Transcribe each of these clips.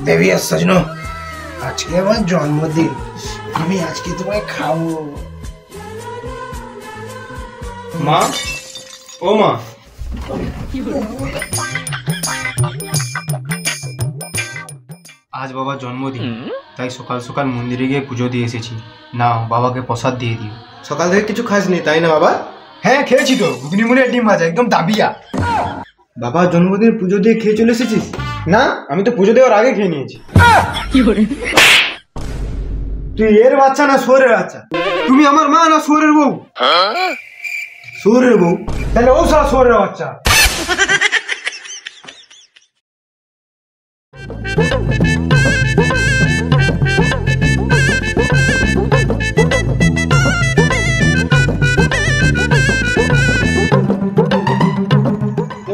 দেবী আর সজনো, আজকে আমার জন্মদিন, আমি আজকে তোমায় খাবো। মা, ও মা, আজ বাবার জন্মদিন, তাই সকাল সকাল মন্দিরে গিয়ে পুজো দিয়ে এসেছি। না, বাবাকে প্রসাদ দিয়ে দিও। সকাল থেকে কিছু খাসনি তাই না বাবা? হ্যাঁ খেয়েছি তো, ঘুগনি মুড়ি ডিম ভাজা, একদম দাবিয়া। বাবার জন্মদিন পুজো দিয়ে খেয়ে চলে এসেছিস? না, আমি তো পুজো দেওয়ার আগে খেয়ে নিয়েছি। তুই এর বাচ্চা না শুয়োরের বাচ্চা? তুমি আমার মা না শুয়োরের বউ? শুয়োরের বউ? তাহলে ও সারা শুয়োরের বাচ্চা।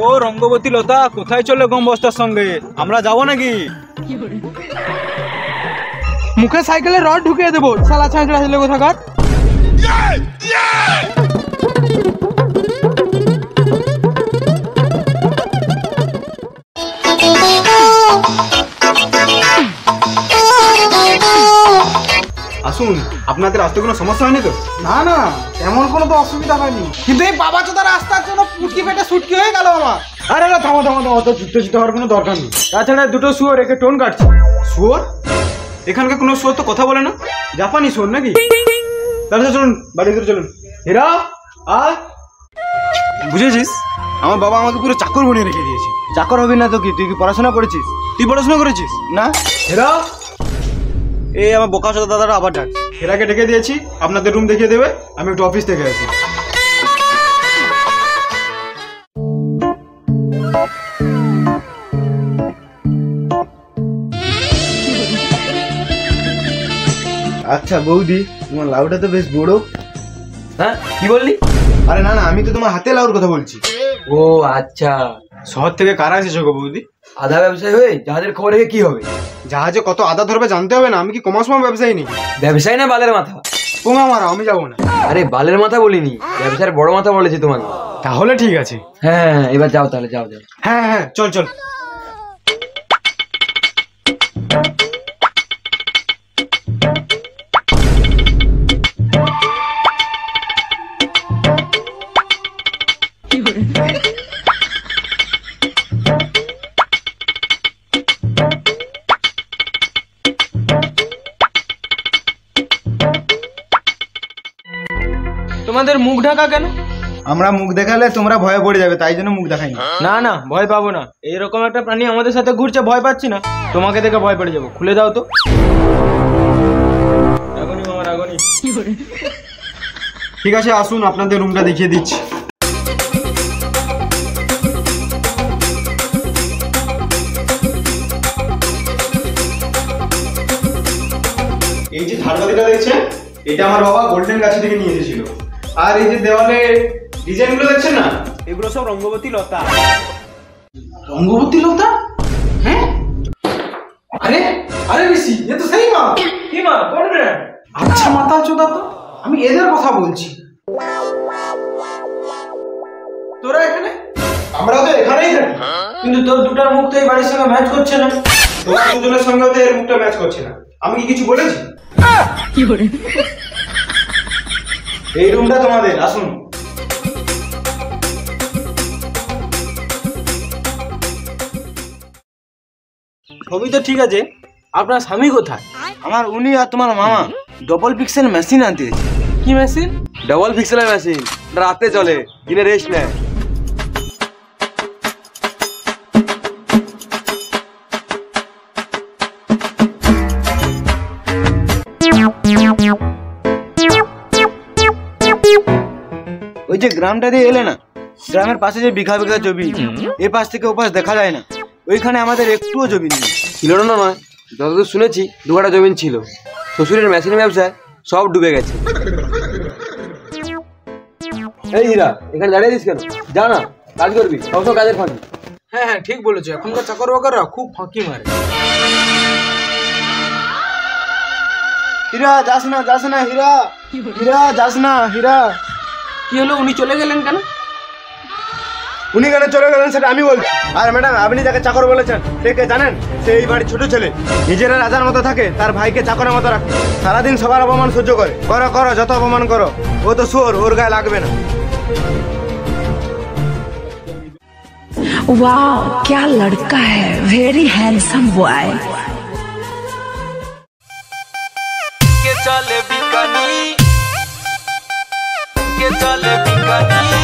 ও রঙ্গবতী লতা, কোথায় চলে গম বস্তার সঙ্গে? আমরা যাবো নাকি? মুখে সাইকেলে রড ঢুকিয়ে দেবো, শালা ছাঁচড়া ছেলে কোথাকার। আসুন, আপনাদের আসতে কোনো সমস্যা হয়নি তো? না না, এমন কোনো তো অসুবিধা হয়নি, কিন্তু এই বাবা চোদা রাস্তার জন্য পুটকি পেটে সুটকি হয়ে গেল আমার। আরে না, থামো থামো থামো, অত যুদ্ধ হওয়ার কোনো দরকার নেই। তাছাড়া দুটো শুয়োর একে টোন কাটছে। শুয়োর? এখানকার কোনো শুয়োর তো কথা বলে না, জাপানি শুয়োর নাকি? তাহলে চলুন, বাড়ি ভিতরে চলুন। হীরা, আয়। বুঝেছিস, আমার বাবা আমাকে পুরো চাকর বানিয়ে রেখে দিয়েছে। চাকর হবি না তো কি? তুই কি পড়াশোনা করেছিস? তুই পড়াশোনা করেছিস? না। হীরা, এই আমার বোকাচোদা দাদারা আবার ডাক। হীরাকে ডেকে দিয়েছি, আপনাদের রুম দেখিয়ে দেবে। আমি একটু অফিস থেকে আসি। আচ্ছা বৌদি, তোমার লাউটা তো বেশ বড়। হ্যাঁ, কি বললি? আরে না না, আমি তো তোমার হাতে লাউর কথা বলছি। ও আচ্ছা, শহর থেকে কারা এসেছো গো বৌদি? আধা ব্যবসায়ী হয়ে জাহাজের খবর রেখে কি হবে? জাহাজে কত আদা ধরবে জানতে হবে না? আমি কি কমাস ব্যবসায়ী নেই? ব্যবসায়ী না বালের মাথা? পোঙা মারা, আমি যাবো না। আরে বালের মাথা বলিনি, ব্যবসার বড় মাথা বলেছি তোমাকে। তাহলে ঠিক আছে। হ্যাঁ, এবার যাও তাহলে, যাও যাও। হ্যাঁ হ্যাঁ, চল চল। তোমাদের মুখ ঢাকা কেন? আমরা মুখ দেখালে তোমরা ভয়ে পড়ে যাবে, তাই জন্য মুখ দেখাইনি। না না, ভয় পাবো না। এইরকম একটা প্রাণী আমাদের সাথে ঘুরছে, ভয় পাচ্ছি না। তোমাকে দেখে ভয় পেয়ে যাবো। খুলে দাও তো। রাগনি মামা, রাগনি। ঠিক আছে, আসুন, আপনাদের রুমটা দেখিয়ে দিচ্ছি। এই যে ঝাড়বাতিটা দেখছেন, এটা আমার বাবা গোল্ডেন গাছি থেকে নিয়ে এসেছিল। আর এই যে দেওয়ালে ডিজাইনগুলো দেখছেন না, এগুলো সব রঙ্গবতী লতা। রঙ্গবতী লতা? হ্যাঁ, আরে আরে ঋষি, এ তো সেই মা। কি মা, কোন ব্র্যান্ড? আচ্ছা মাথা চোদা তো, আমি এদের কথা বলছি। তোরা এখানে? আমরা তো এখানেই থাকি। কিন্তু তোর দুটার মুখ তো এই বাড়ির সঙ্গে ম্যাচ করছে না। তোমার দুজনের সঙ্গে তো এর মুখটা ম্যাচ করছে না। আমি কি কিছু বলেছি? এই রুমটা তোমাদের, আসুন। সবই তো ঠিক আছে, আপনার স্বামী কোথায়? আমার উনি আর তোমার মামা ডবল পিক্সেল মেশিন আনতে গেছে। কি মেশিন? ডবল পিক্সেলের মেশিন, রাতে চলে, দিনে রেস্ট নেয়। ওই যে গ্রামটা দিয়ে এলে না, গ্রামের পাশে যে বিঘা বিঘা জমি, এ পাশ থেকে ও পাশ দেখা যায় না, ওইখানে আমাদের একটুও জমি নেই। ছিল না নয়, যতদূর শুনেছি দু কাঠা জমি ছিল। শ্বশুরের মেশিন ব্যবসায় সব ডুবে গেছে। এই হীরা, এখানে দাঁড়িয়ে দিস কেন? যা না, কাজ করবি, সবসময় কাজের ফাঁকি। হ্যাঁ হ্যাঁ, ঠিক বলেছো। এখনকার চাকর বাকররা খুব ফাঁকি মারে। হীরা যাস না, যাস না হীরা, হীরা যাস না হীরা। কি হলো, উনি চলে গেলেন কেন? উনি কেন চলে গেলেন সেটা আমি বলছি। আর ম্যাডাম, আপনি যাকে চাকর বলেছেন সে কে জানেন? সে এই বাড়ির ছোট ছেলে। নিজেরা রাজার মতো থাকে, তার ভাইকে চাকরের মতো রাখে। সারাদিন সবার অপমান সহ্য করে। করো করো, যত অপমান করো। ও তো শুয়োর, ওর গায়ে লাগবে না। वाह क्या लड़का है, वेरी हैंडसम बॉय। के चले बिकानी, के चले बिकानी।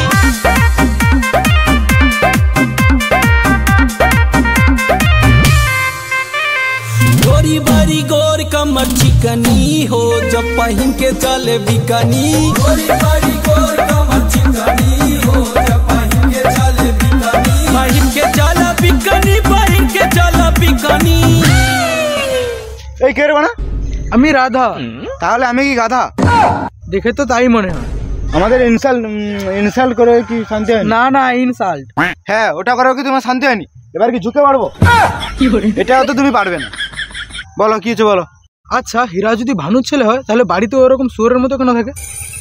गोरी बारी गोर कमर चिकनी हो, जब पहन के चले बिकानी। गोरी बारी गोर कमर चिकनी हो, जब पहन के चले बिकानी। पहन के चला बिकानी, पहन के चला बिकानी। এই কে রে বানা? আমি রাধা। তাহলে আমি কি গাধা? দেখে তো তাই মনে হয়। আমাদের ইনসাল্ট করে কি শান্তি হয়? না না, ইনসাল্ট। হ্যাঁ, ওটা করেও কি তোমার শান্তি হয়নি? এবার কি ঝুঁকে পারবো? এটাও তো তুমি পারবে না। বলো কি হচ্ছে বলো। আচ্ছা, হীরা যদি ভানুর ছেলে হয় তাহলে বাড়িতে ওরকম শুয়োরের মতো কেন থাকে?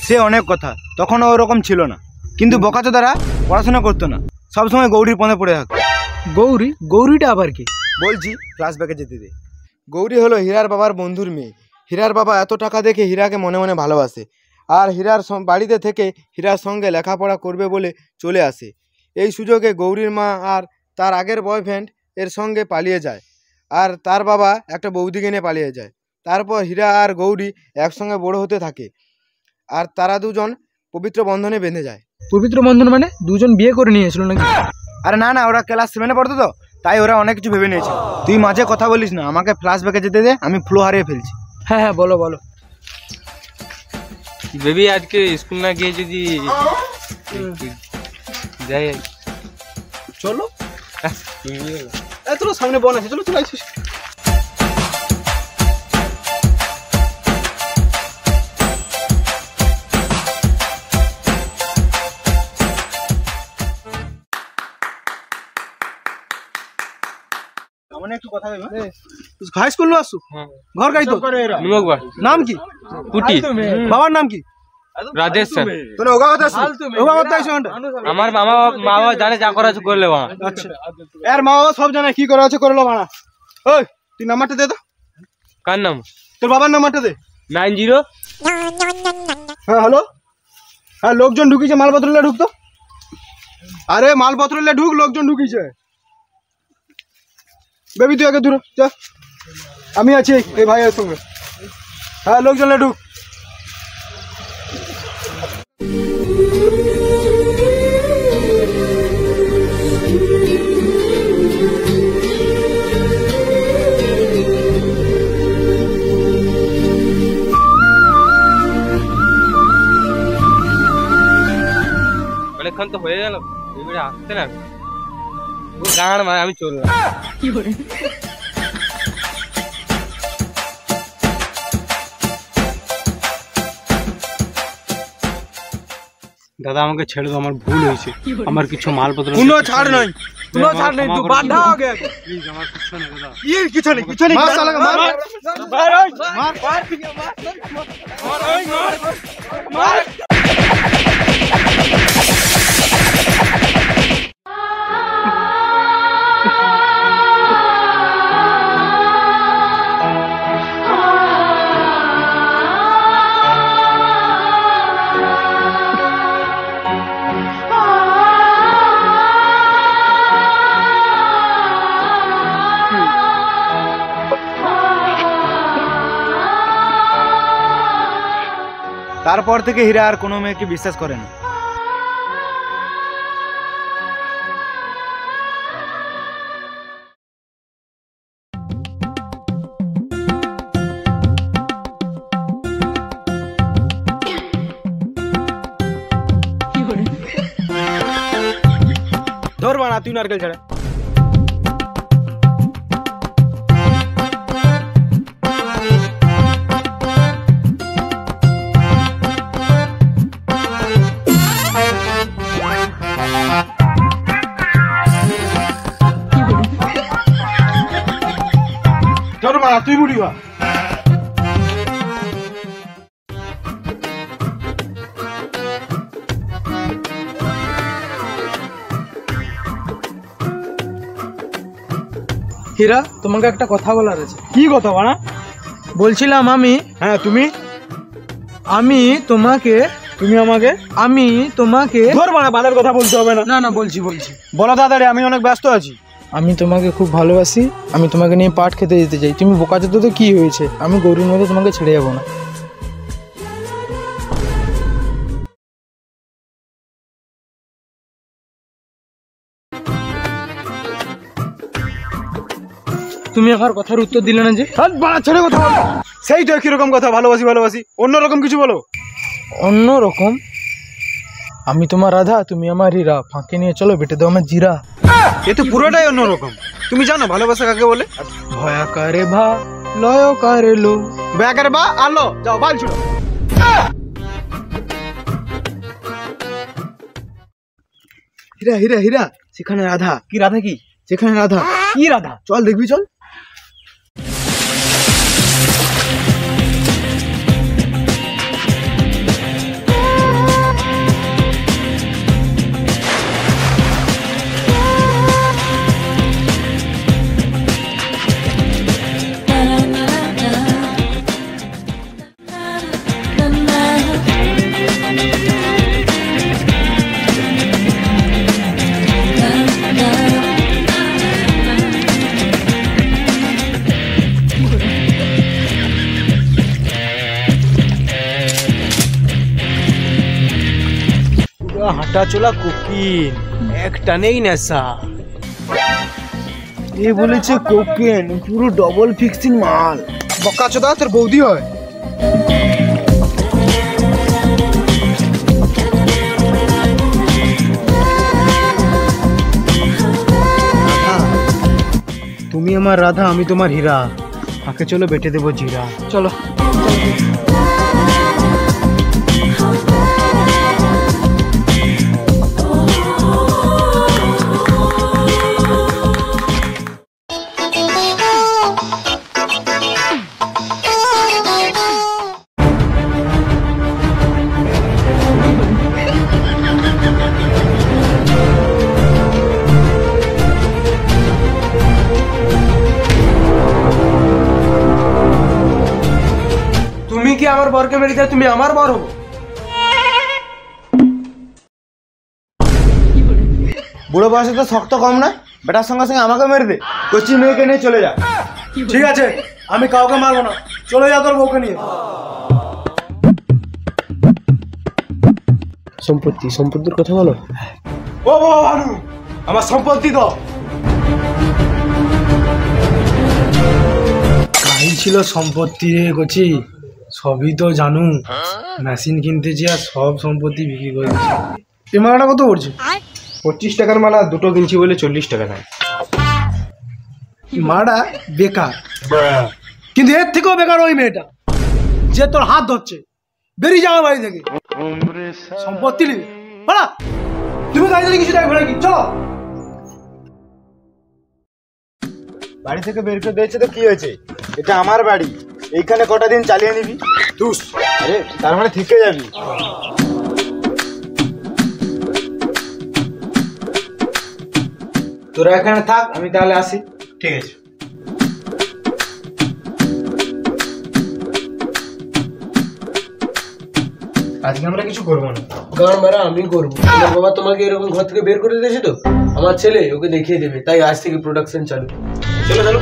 সে অনেক কথা, তখন ওরকম ছিল না। কিন্তু বোকাচোদারা পড়াশোনা করতো না, সবসময় গৌরীর পথে পড়ে থাকতো। গৌরী? গৌরীটা আবার কি? বলছি, ফ্ল্যাশব্যাকে যেতে দে। গৌরী হলো হীরার বাবার বন্ধুর মেয়ে। হীরার বাবা এত টাকা দেখে হীরাকে মনে মনে ভালোবাসে, আর হীরার বাড়িতে থেকে হীরার সঙ্গে লেখাপড়া করবে বলে চলে আসে। এই সুযোগে গৌরীর মা আর তার আগের বয়ফ্রেন্ড এর সঙ্গে পালিয়ে যায়, আর তার বাবা একটা বৌদিকে নিয়ে পালিয়ে যায়। তারপর হীরা আর গৌরী একসঙ্গে বড় হতে থাকে, আর তারা দুজন পবিত্র বন্ধনে বেঁধে যায়। পবিত্র বন্ধন মানে দুজন বিয়ে করে নিয়েছিল নাকি? আরে না না, ওরা ক্লাস 7-এ পড়তো তো, তাই ওরা অনেক কিছু ভেবে নিয়েছে। তুই মাঝে কথা বলিস না, আমাকে ফ্ল্যাশব্যাকে যেতে দে, আমি ফ্লো হারিয়ে ফেলছি। হ্যাঁ হ্যাঁ, বলো বলো। বেবি আজকে স্কুল না গিয়ে যদি যাই। চলো, চলো সামনে বন আছে, চলো চলে আসিস। হাই স্কুল আসু ঘর গাই তো নাম কি? পুটি। বাবার নাম কি? রাজেশ স্যার। তোরা ওগা কথা শুন। ওগা কথা আইছো আমার মা বাবা জানে যা করা আছে করলে বা। আচ্ছা, এর মা বাবা সব জানে কি করা আছে করলো বানা। ওই তুই নাম্বারটা দে তো। কার নাম? তোর বাবার নাম্বারটা দে। 90। হ্যাঁ হ্যালো। হ্যাঁ, লোকজন ঢুকিছে, মালপত্র নিয়ে ঢুকতো। আরে মালপত্র নিয়ে ঢুক, লোকজন ঢুকিছে। বেবি তুই আগে দূর যা, আমি আছি এই ভাইয়ের সঙ্গে। হ্যাঁ, লোকজন নিয়ে ঢুক। অনেকক্ষণ তো হয়ে গেল, বেবিটা আসছে না। ও গান মারে, আমি চললাম। দাদা আমাকে ছেড়ে দাও, আমার ভুল হয়েছে। আমার কিছু মালপত্র কোনো ছাড় নাই, কোনো ছাড় নেই, তুই বাধা হয়ে গেছে। প্লিজ আমার কিছু নেই দাদা। কি কিছু নেই, কিছু নেই। মার শালা মার মার মার মার মার। তারপর থেকে হীরা আর কোনো মেয়েকে বিশ্বাস করে না। ধর বানা, তুই নারকেল ছাড়া। ধর বানা, তুই বুড়ি বা। হীরা, তোমাকে একটা কথা বলার আছে। কি কথা বানা? বলছিলাম হ্যাঁ তুমি তোমাকে তুমি আমাকে আমি তোমাকে ধর বানা, বানের কথা বলতে হবে না। না না, বলছি বলো তাড়াতাড়ি, আমি অনেক ব্যস্ত আছি। আমি তোমাকে খুব ভালোবাসি, আমি তোমাকে নিয়ে পাট খেতে যেতে চাই। তুমি বোকাচোদা তো কি হয়েছে, আমি গৌরীর মধ্যে তোমাকে ছেড়ে যাবো না। তুমি আমার কথার উত্তর দিলে না যে? বানা ছেড়ে কথা বলো। সেই তো একই রকম কথা, ভালোবাসি ভালোবাসি, অন্যরকম কিছু বলো। অন্য রকম? আমি তোমার রাধা, তুমি আমার হীরা, ফাঁকে নিয়ে চলো বেটে দাও আমার জিরা। এ তো পুরোটাই অন্যরকম। তুমি জানো ভালোবাসা কাকে বলে? ভয়াকারে ভা লয়কারে লো। ব্যাগের বা আলো যাও, বাল ছুড়ো। হীরা হীরা হীরা, সেখানে রাধা। কি রাধা? কি সেখানে রাধা। কি রাধা? চল দেখবি, চল। হাঁটা চলা কোকিন, একটা নেই নেশা। এ বলেছে কোকেন, পুরো ডবল ফিক্সিং মাল। বকাচোদা, তোর বৌদি হয়। তুমি আমার রাধা, আমি তোমার হীরা, আগে চলো বেটে দেবো জিরা। চলো। তুমি কি আমার বরকে মেরে দিলে তুমি আমার বর হবো? বুড়ো বয়সে তো শক্ত কম নয়, বেটার সঙ্গে সঙ্গে আমাকে মেরে দে। কচি মেয়েকে নিয়ে চলে যা। ঠিক আছে, আমি কাউকে মারবো না, চলে যা তোর বউকে নিয়ে। সম্পত্তির কথা বলো। ও বাবা ভানু, আমার সম্পত্তি তো কাই ছিল সম্পত্তি রে কচি, সবই তো জানু। মেশিন কিনতেছি আর সব সম্পত্তি বিক্রি করে দিচ্ছি। এই মালাটা কত পড়ছে? 25 টাকার মালা দুটো কিনছি বলে 40 টাকা নেয়। মালাটা বেকার, কিন্তু এর থেকেও বেকার ওই মেয়েটা যে তোর হাত ধরছে। বেরিয়ে যাওয়া বাড়ি থেকে, সম্পত্তি নেবে। তুমি গাড়ি কিছু দেখবে নাকি? চলো। বাড়ি থেকে বের করে দিয়েছে তো কি হয়েছে, এটা আমার বাড়ি, এইখানে কটা দিন চালিয়ে নিবি। আরে তার মানে থেকে যাবি। তোরা এখানে থাক, আমি তাহলে আসি। ঠিক আছে। আজকে আমরা কিছু করবো না। গান মারা আমি করবো। আমার বাবা তোমাকে এরকম ঘর থেকে বের করে দিয়েছে তো, আমার ছেলে ওকে দেখিয়ে দেবে, তাই আজ থেকে প্রোডাকশন চালু। চলো চলো।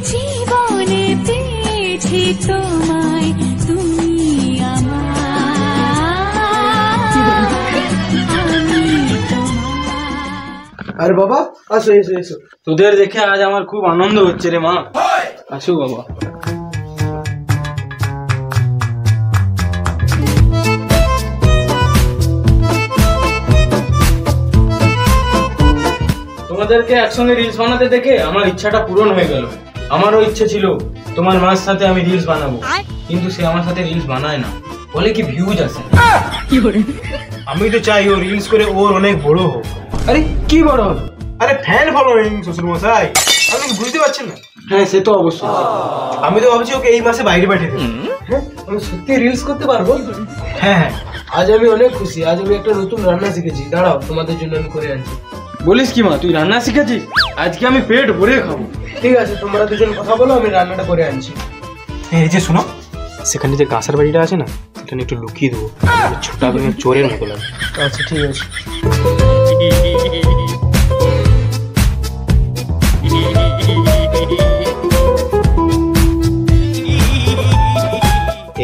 জীবনে পেয়েছি তোমায়, তুমি আরে বাবা আসো, এসো এসো। তোদের দেখে আজ আমার খুব আনন্দ হচ্ছে রে মা। আসো বাবা। তোমাদেরকে একসঙ্গে রিলস বানাতে দেখে আমার ইচ্ছাটা পূরণ হয়ে গেল। আমারও ইচ্ছে ছিল তোমার মার সাথে আমি রিলস বানাবো, কিন্তু সে আমার সাথে রিলস বানায় না, বলে কি ভিউজ আসে। আমি তো চাই ও রিলস করে ওর অনেক বড় হোক। আরে কি বড় হলো? আরে ফ্যান ফলোইং শ্বশুর মশাই, আপনি কি বুঝতে পারছেন না? হ্যাঁ সে তো অবশ্যই। আমি তো ভাবছি ওকে এই মাসে বাইরে পাঠিয়ে দেবো। হ্যাঁ আমি সত্যি রিলস করতে পারবো। হ্যাঁ হ্যাঁ, আজ আমি অনেক খুশি। আজ আমি একটা নতুন রান্না শিখেছি, দাঁড়াও তোমাদের জন্য আমি করে আনছি। বলিস কি মা, তুই রান্না শিখেছিস? আজকে আমি পেট ভরে খাবো। ঠিক আছে, তোমরা দুজন কথা বলো, আমি রান্নাটা করে আনছি। এই যে শোনো, সেখানে যে গাছের বাড়িটা আছে না, সেখানে একটু লুকিয়ে দেবো, ছোটা করে চোরের মতো লাগে। আচ্ছা ঠিক আছে।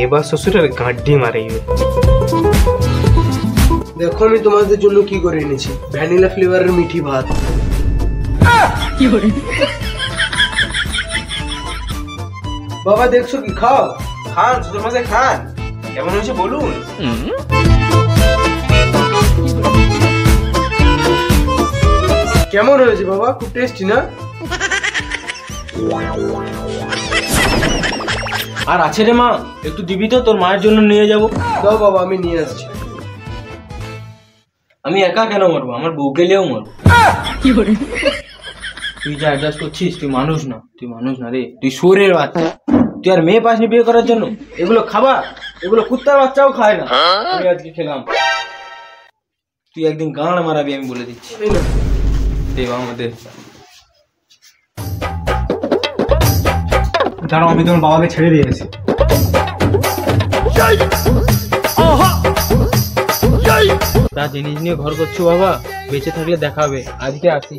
এবার শ্বশুরের গাঁড্ডি মারাইবে। দেখো আমি তোমাদের জন্য কি করে এনেছি, ভ্যানিলা ফ্লেভারের মিঠি ভাত। বাবা দেখছো কি? খাও। খান শ্বশুর মশাই খান, কেমন হয়েছে বলুন। কেমন হয়েছে বাবা? খুব টেস্টি না? আর আছে রে মা, একটু দিবি তো, তোর মায়ের জন্য নিয়ে যাব। দাও বাবা, আমি নিয়ে আসছি। আমি একা কেন মরবো, আমার বউকে নিয়েও মরবো। তুই যা অ্যাডজাস্ট করছিস, তুই মানুষ না, তুই মানুষ না রে, তুই শুয়োরের বাচ্চা। তুই আর মেয়ে পাসনি বিয়ে করার জন্য? এগুলো খাবা, এগুলো কুত্তার বাচ্চাও খায় না। আমি আজকে খেলাম, তুই একদিন গাঁড় মারাবি, আমি বলে দিচ্ছি। দেব আমাদের দাঁড়াও, আমি তোমার বাবাকে ছেড়ে দিয়েছি। যা জিনিস নিয়ে ঘর করছো বাবা, বেঁচে থাকলে দেখাবে। আজকে আসি।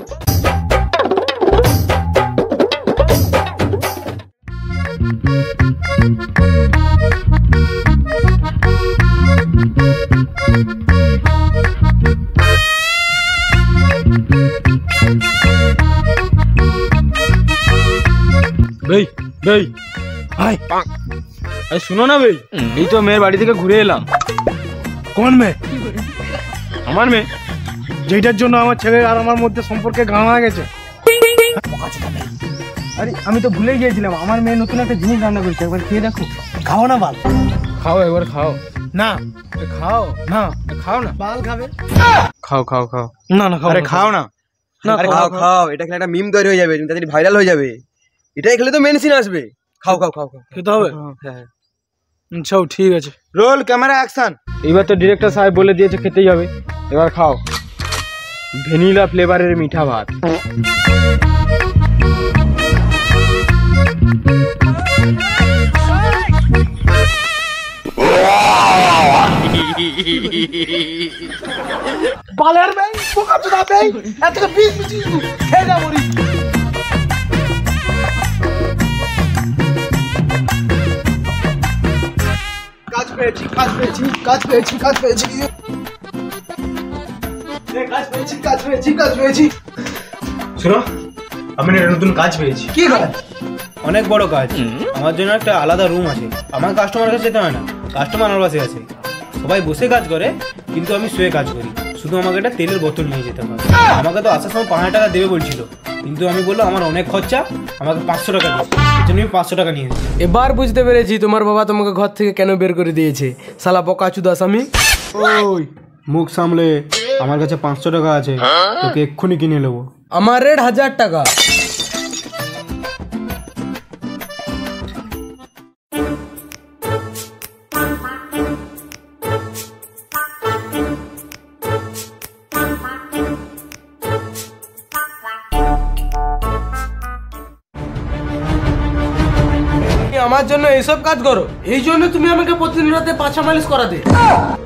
ভাই ভাই ভাই, আরে শুনো না ভাই, এই তো মেয়ের বাড়ি থেকে ঘুরে এলাম। কোন মেয়ে? আমার মেয়ে, যেটার জন্য আমার ছেলে আর আমার মধ্যে সম্পর্কে গান গেছে। আরে আমি তো ভুলে গিয়েছিলাম, আমার মেয়ে নতুন একটা জিনিস রান্না করেছে, একবার খেয়ে দেখো। খাও না বাল। খাও একবার খাও। না খাও না, খাও না, বাল খাবে। খাও খাও খাও। না না, আরে খাও না। আরে খাও খাও, এটা খেলে একটা মিম তৈরি হয়ে যাবে, তুমি তাড়াতাড়ি ভাইরাল হয়ে যাবে। এটাই খেলে তো মেন সিন আসবে। খাও খাও খাও খাও। খেতে হবে? হ্যাঁ। আচ্ছা ঠিক আছে। Roll camera action. এবার তো ডিরেক্টর সাহেব বলে দিয়েছে খেতেই হবে, এবার খাও। ভ্যানিলা ফ্লেভারের মিঠা ভাত। বালের ভাই, পোকা চোদা ভাই, এত বিষ বিষ খেয়ে যা মরি। কাজ পেয়েছি, কাজ পেয়েছি, কাজ পেয়েছি, কাজ পেয়েছি, কাজ পেয়েছি, কাজ পেয়েছি, কাজ পেয়েছি। শোনো, আমি একটা নতুন কাজ পেয়েছি। কি কাজ? অনেক বড় কাজ। আমার জন্য একটা আলাদা রুম আছে। আমার কাস্টমার কাছে যেতে হয় না, কাস্টমার আমার কাছে আছে। সবাই বসে কাজ করে, কিন্তু আমি শুয়ে কাজ করি। শুধু আমাকে একটা তেলের বোতল নিয়ে যেতে হবে। আমাকে তো আসার সময় 5,000 টাকা দেবে বলছিল, কিন্তু আমি বললো আমার অনেক খরচা, আমাকে 500 টাকা দিই। এর জন্য আমি 500 টাকা নিয়ে এসেছি। এবার বুঝতে পেরেছি তোমার বাবা তোমাকে ঘর থেকে কেন বের করে দিয়েছে, শালা বোকাচুদা স্বামী। ওই মুখ সামলে, আমার কাছে 500 টাকা আছে, তোকে এক্ষুনি কিনে নেবো। আমার রেট 1000 টাকা। আমার জন্য এইসব কাজ করো, এই জন্য তুমি আমাকে প্রতিদিন রাতে পাছা মালিশ করাতে।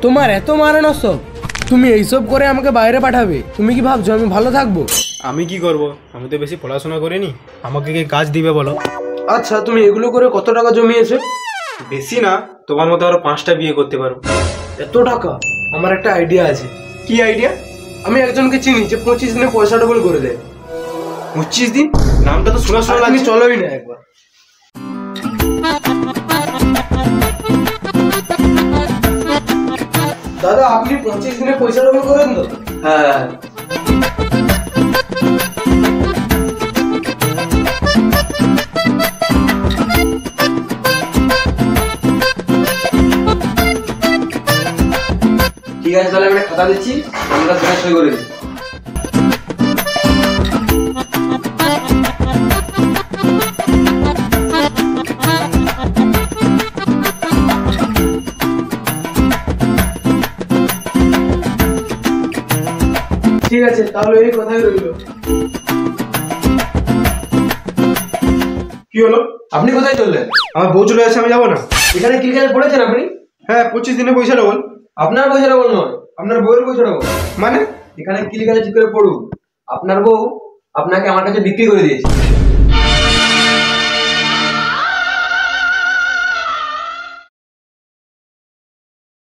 তোমার এত মারানোর সব, তুমি এইসব করে আমাকে বাইরে পাঠাবে? তুমি কি ভাবছো আমি ভালো থাকবো? আমি কি করব? আমি তো বেশি পড়াশোনা করিনি, আমাকে কি কাজ দিবে বলো? আচ্ছা তুমি এগুলো করে কত টাকা জমিয়েছো? বেশি না, তোমার মতো আরো 5টা বিয়ে করতে পারবো। এত টাকা? আমার একটা আইডিয়া আছে। কি আইডিয়া? আমি একজনকে চিনি যে 25 দিনে পয়সা ডবল করে দেয়। 25 দিন? নামটা তো শোনা শোনা তুমি লাগছে। চলোই না একবার। দাদা আপনি 25 দিনে পয়সা ডবল করেন তো? হ্যাঁ। ঠিক আছে, তাহলে আমি একটা খাতা দিচ্ছি, আমরা সবাই সই করে দিই। ঠিক আছে, তাহলে এই কথাই রইল। কি হলো? আপনি কোথায় চললেন? আমার বউ চলে যাচ্ছে, আমি যাবো না। এখানে ক্রিকেটে পড়েছেন আপনি? হ্যাঁ, 25 দিনে পয়সা ডবল। আপনার পয়সা ডবল নয়, আপনার বউয়ের পয়সা ডবল। মানে এখানে ক্রিকেটে ঠিক করে পড়ুন। আপনার বউ আপনাকে আমার কাছে বিক্রি করে দিয়েছে।